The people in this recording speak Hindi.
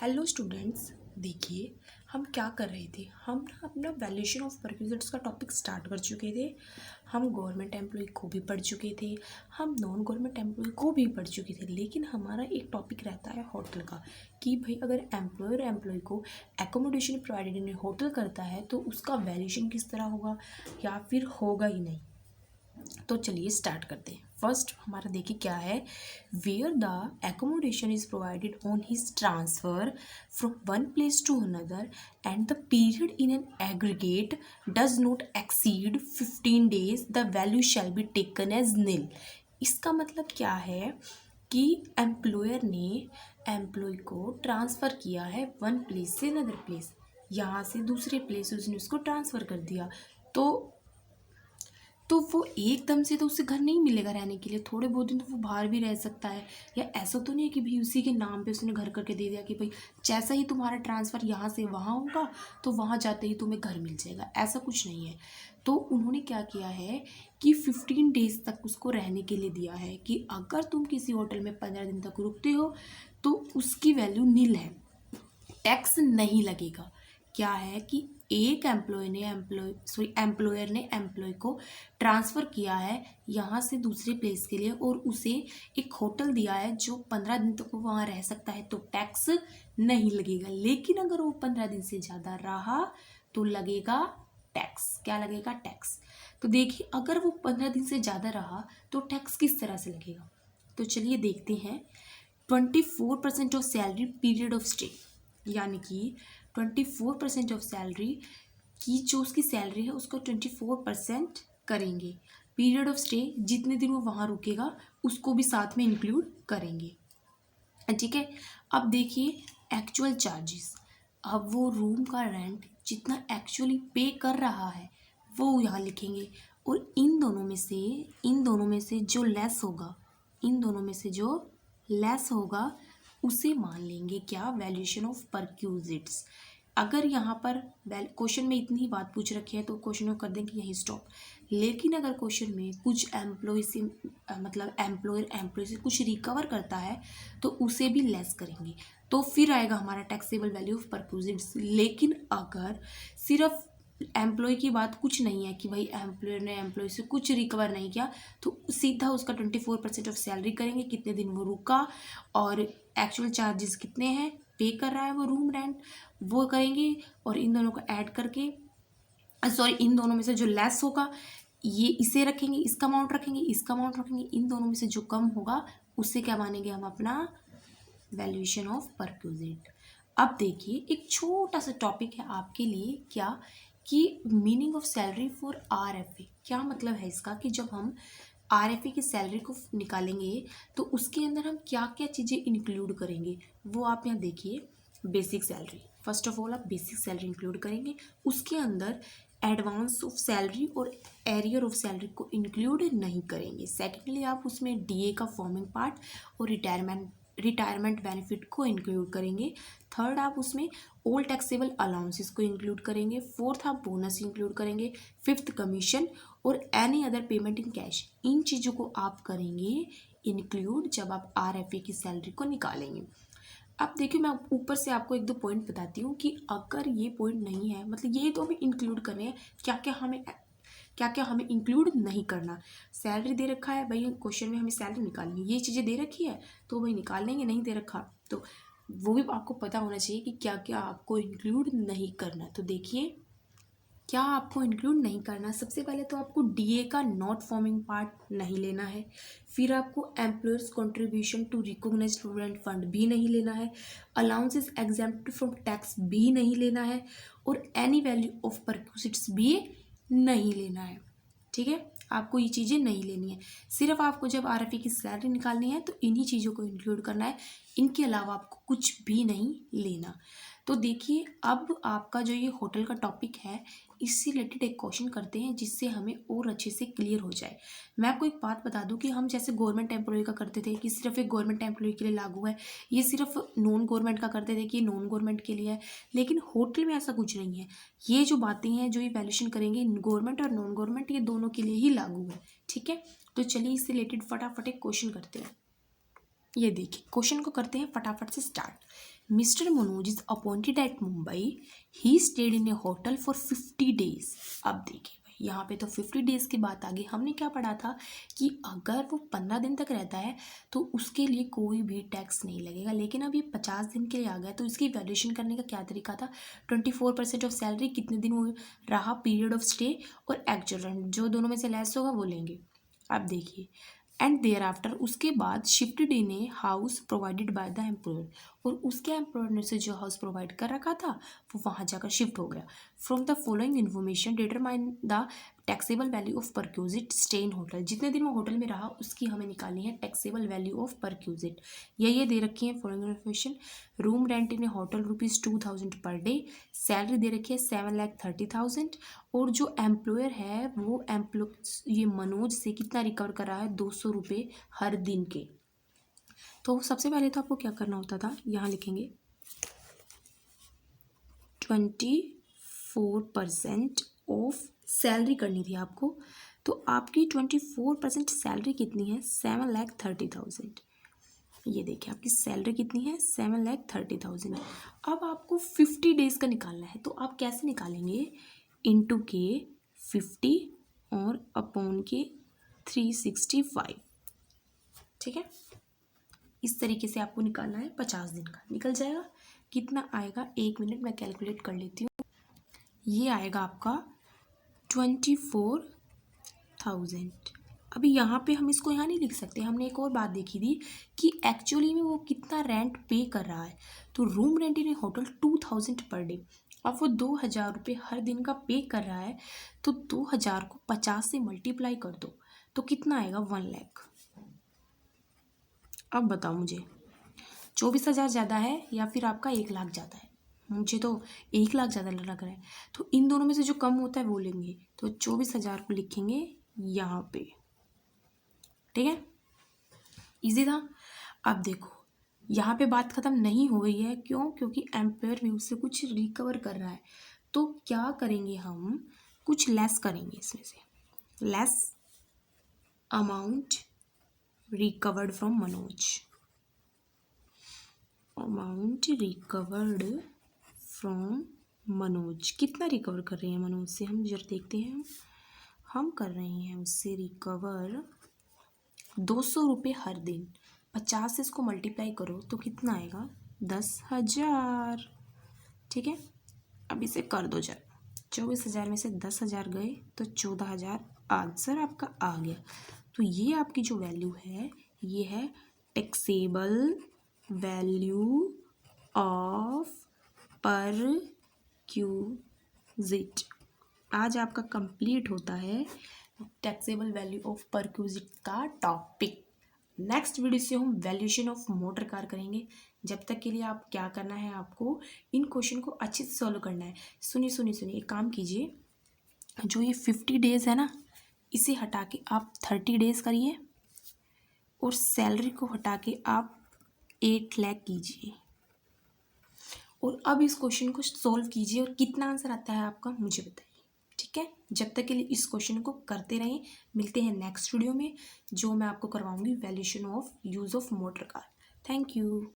हेलो स्टूडेंट्स, देखिए हम क्या कर रहे थे। हम ना अपना वैल्यूएशन ऑफ परक्विजिट्स का टॉपिक स्टार्ट कर चुके थे। हम गवर्नमेंट एम्प्लॉय को भी पढ़ चुके थे, हम नॉन गवर्नमेंट एम्प्लॉय को भी पढ़ चुके थे। लेकिन हमारा एक टॉपिक रहता है होटल का, कि भाई अगर एम्प्लॉयर एम्प्लॉय को एकोमोडेशन प्रोवाइडेड इन होटल करता है तो उसका वैल्यूएशन किस तरह होगा या फिर होगा ही नहीं। तो चलिए स्टार्ट करते हैं। फर्स्ट हमारा देखिए क्या है, where the accommodation is provided on his transfer from one place to another and the period in an aggregate does not exceed 15 days the value shall be taken as nil. इसका मतलब क्या है कि एम्प्लॉयर ने एम्प्लॉय को ट्रांसफ़र किया है वन प्लेस से अनदर प्लेस, यहाँ से दूसरे प्लेस उसने उसको ट्रांसफ़र कर दिया। तो वो एकदम से तो उसे घर नहीं मिलेगा रहने के लिए, थोड़े बहुत दिन तो वो बाहर भी रह सकता है। या ऐसा तो नहीं है कि भाई उसी के नाम पे उसने घर करके दे दिया कि भाई जैसा ही तुम्हारा ट्रांसफ़र यहाँ से वहाँ होगा तो वहाँ जाते ही तुम्हें घर मिल जाएगा, ऐसा कुछ नहीं है। तो उन्होंने क्या किया है कि 15 days तक उसको रहने के लिए दिया है कि अगर तुम किसी होटल में 15 दिन तक रुकते हो तो उसकी वैल्यू नील है, टैक्स नहीं लगेगा। क्या है कि एक एम्प्लॉयर ने एम्प्लॉय को ट्रांसफ़र किया है यहाँ से दूसरे प्लेस के लिए और उसे एक होटल दिया है जो 15 दिन तक वो वहाँ रह सकता है, तो टैक्स नहीं लगेगा। लेकिन अगर वो 15 दिन से ज़्यादा रहा तो लगेगा टैक्स। क्या लगेगा? टैक्स। तो देखिए अगर वो 15 दिन से ज़्यादा रहा तो टैक्स किस तरह से लगेगा, तो चलिए देखते हैं। 24% of salary period of stay, यानी कि 24% ऑफ सैलरी की जो उसकी सैलरी है उसको 24% करेंगे। पीरियड ऑफ स्टे, जितने दिन वो वहाँ रुकेगा उसको भी साथ में इंक्लूड करेंगे। ठीक है। अब देखिए एक्चुअल चार्जेस, अब वो रूम का रेंट जितना एक्चुअली पे कर रहा है वो यहाँ लिखेंगे और इन दोनों में से जो लेस होगा, इन दोनों में से जो लेस होगा उसे मान लेंगे क्या? Valuation of perquisites. अगर यहाँ पर क्वेश्चन में इतनी ही बात पूछ रखी है तो क्वेश्चन को कर देंगे यहीं स्टॉप। लेकिन अगर क्वेश्चन में कुछ एम्प्लॉय से मतलब एम्प्लॉयर एम्प्लॉय से कुछ रिकवर करता है तो उसे भी लेस करेंगे, तो फिर आएगा हमारा टैक्सेबल वैल्यू ऑफ परक्यूजिट्स। लेकिन अगर सिर्फ एम्प्लॉय की बात कुछ नहीं है कि भाई एम्प्लॉयर ने एम्प्लॉय से कुछ रिकवर नहीं किया, तो सीधा उसका 24% ऑफ सैलरी करेंगे, कितने दिन वो रुका और एक्चुअल चार्जेस कितने हैं पे कर रहा है वो रूम रेंट, वो करेंगे और इन दोनों को ऐड करके इन दोनों में से जो लेस होगा ये इसे रखेंगे, इसका अमाउंट रखेंगे, इसका अमाउंट रखेंगे, इन दोनों में से जो कम होगा उससे क्या मानेंगे हम अपना वैल्यूएशन ऑफ परक्यूजिट। अब देखिए एक छोटा सा टॉपिक है आपके लिए, क्या कि meaning of salary for RFA. क्या मतलब है इसका कि जब हम आरएफए की सैलरी को निकालेंगे तो उसके अंदर हम क्या क्या चीज़ें इंक्लूड करेंगे, वो आप यहाँ देखिए। Basic salary, first of all आप बेसिक सैलरी इंक्लूड करेंगे, उसके अंदर एडवांस ऑफ सैलरी और एरियर ऑफ सैलरी को इंक्लूड नहीं करेंगे। सेकेंडली आप उसमें डीए का फॉर्मिंग पार्ट और रिटायरमेंट बेनिफिट को इंक्लूड करेंगे। थर्ड आप उसमें ऑल टैक्सेबल अलाउंसेस को इंक्लूड करेंगे। फोर्थ आप बोनस इंक्लूड करेंगे। फिफ्थ कमीशन और any other payment in cash. इन चीज़ों को आप करेंगे इंक्लूड जब आप आरएफए की सैलरी को निकालेंगे। अब देखिए मैं ऊपर से आपको एक दो पॉइंट बताती हूँ कि अगर ये पॉइंट नहीं है, मतलब ये तो हमें इंक्लूड करने हैं, क्या क्या हमें इंक्लूड नहीं करना। सैलरी दे रखा है भाई, क्वेश्चन में हमें सैलरी निकालनी है, ये चीज़ें दे रखी है तो भाई निकाल लेंगे, नहीं दे रखा तो वो भी आपको पता होना चाहिए कि क्या क्या आपको इंक्लूड नहीं करना। तो देखिए क्या आपको इंक्लूड नहीं करना। सबसे पहले तो आपको डीए का नॉट फॉर्मिंग पार्ट नहीं लेना है, फिर आपको employers contribution to recognised provident fund भी नहीं लेना है, अलाउंसेस एग्जेम्प्टेड फ्रॉम टैक्स भी नहीं लेना है और एनी वैल्यू ऑफ परक्यूजिट्स भी नहीं लेना है। ठीक है, आपको ये चीज़ें नहीं लेनी है। सिर्फ आपको जब आरएफए की सैलरी निकालनी है तो इन्हीं चीज़ों को इंक्लूड करना है, इनके अलावा आपको कुछ भी नहीं लेना। तो देखिए अब आपका जो ये होटल का टॉपिक है इससे रिलेटेड एक क्वेश्चन करते हैं जिससे हमें और अच्छे से क्लियर हो जाए। मैं आपको एक बात बता दूं कि हम जैसे गवर्नमेंट एम्प्लॉय का करते थे कि सिर्फ एक गवर्नमेंट एम्प्लॉय के लिए लागू है, ये सिर्फ नॉन गवर्नमेंट का करते थे कि नॉन गवर्नमेंट के लिए है, लेकिन होटल में ऐसा कुछ नहीं है। ये जो बातें हैं जो ये वैल्यूएशन करेंगे गवर्नमेंट और नॉन गवर्नमेंट ये दोनों के लिए ही लागू है। ठीक है, तो चलिए इससे रिलेटेड फटाफट एक क्वेश्चन करते हैं। ये देखिए क्वेश्चन को करते हैं फटाफट से start. Mister Manoj is appointed at Mumbai, he stayed in a hotel for 50 days. अब देखिए यहाँ पे तो 50 डेज़ की बात आ गई। हमने क्या पढ़ा था कि अगर वो 15 दिन तक रहता है तो उसके लिए कोई भी टैक्स नहीं लगेगा, लेकिन अब ये 50 दिन के लिए आ गया तो इसकी वैल्यूएशन करने का क्या तरीका था, 24% ऑफ सैलरी, कितने दिन वो रहा, पीरियड ऑफ स्टे, और एक्चुअल रेंट, जो दोनों में से लेस होगा वो लेंगे। अब देखिए एंड देयर आफ्टर, उसके बाद shifted in a house provided by the employer, और उसके एम्प्लॉयर ने से जो हाउस प्रोवाइड कर रखा था वो वहाँ जाकर शिफ्ट हो गया। From the following information determine the taxable value of perquisite stay in hotel. जितने दिन वो होटल में रहा उसकी हमें निकालनी है टैक्सेबल वैल्यू ऑफ परक्यूजिट। ये दे रखी है following information. Room rent in a hotel ₹2000 per day, salary दे रखी है 7,30,000, और जो एम्प्लॉयर है वो ये मनोज से कितना रिकवर कर रहा है, 200 रुपये हर दिन के। तो सबसे पहले तो आपको क्या करना होता था, यहाँ लिखेंगे 24% ऑफ सैलरी करनी थी आपको। तो आपकी 24% सैलरी कितनी है, 7,30,000। ये देखिए आपकी सैलरी कितनी है, 7,30,000। अब आपको 50 डेज़ का निकालना है, तो आप कैसे निकालेंगे, इंटू के 50 और अपॉन के 365, ठीक है। इस तरीके से आपको निकालना है, 50 दिन का निकल जाएगा। कितना आएगा, 1 मिनट मैं कैलकुलेट कर लेती हूँ। ये आएगा आपका 24,000। अभी यहाँ पे हम इसको यहाँ नहीं लिख सकते, हमने एक और बात देखी थी कि एक्चुअली में वो कितना रेंट पे कर रहा है। तो रूम रेंट इन होटल 2000 पर डे, अब वो 2000 रुपये हर दिन का पे कर रहा है, तो 2000 को 50 से मल्टीप्लाई कर दो तो कितना आएगा, 1 लाख। अब बताओ मुझे 24,000 ज़्यादा है या फिर आपका 1 लाख ज़्यादा है, मुझे तो 1 लाख ज़्यादा लग रहा है। तो इन दोनों में से जो कम होता है वो लेंगे, तो 24,000 को लिखेंगे यहाँ पे, ठीक है। इजी था। अब देखो यहाँ पे बात ख़त्म नहीं हो गई है, क्यों, क्योंकि एम्प्लॉयर भी उससे कुछ रिकवर कर रहा है। तो क्या करेंगे, हम कुछ लेस करेंगे इसमें से, less amount recovered from Manoj, amount recovered from Manoj. कितना रिकवर कर रहे हैं मनोज से, हम जरा देखते हैं। हम कर रहे हैं उससे रिकवर 200 रुपये हर दिन, 50 से इसको मल्टीप्लाई करो तो कितना आएगा, 10,000, ठीक है। अब इसे कर दो जरा, 24,000 में से 10,000 गए तो 14,000 आंसर आपका आ गया। तो ये आपकी जो वैल्यू है ये है टैक्सेबल वैल्यू ऑफ परक्यूजिट। आज आपका कंप्लीट होता है टैक्सेबल वैल्यू ऑफ परक्यूजिट का टॉपिक। नेक्स्ट वीडियो से हम वैल्यूएशन ऑफ मोटर कार करेंगे। जब तक के लिए आप क्या करना है, आपको इन क्वेश्चन को अच्छे से सॉल्व करना है। सुनिए सुनिए सुनिए, एक काम कीजिए, जो ये 50 डेज़ है ना, इसे हटा के आप 30 डेज़ करिए, और सैलरी को हटा के आप 8 लाख कीजिए, और अब इस क्वेश्चन को सॉल्व कीजिए और कितना आंसर आता है आपका मुझे बताइए, ठीक है। जब तक के लिए इस क्वेश्चन को करते रहें। मिलते हैं नेक्स्ट वीडियो में, जो मैं आपको करवाऊंगी valuation of use of motor car. Thank you.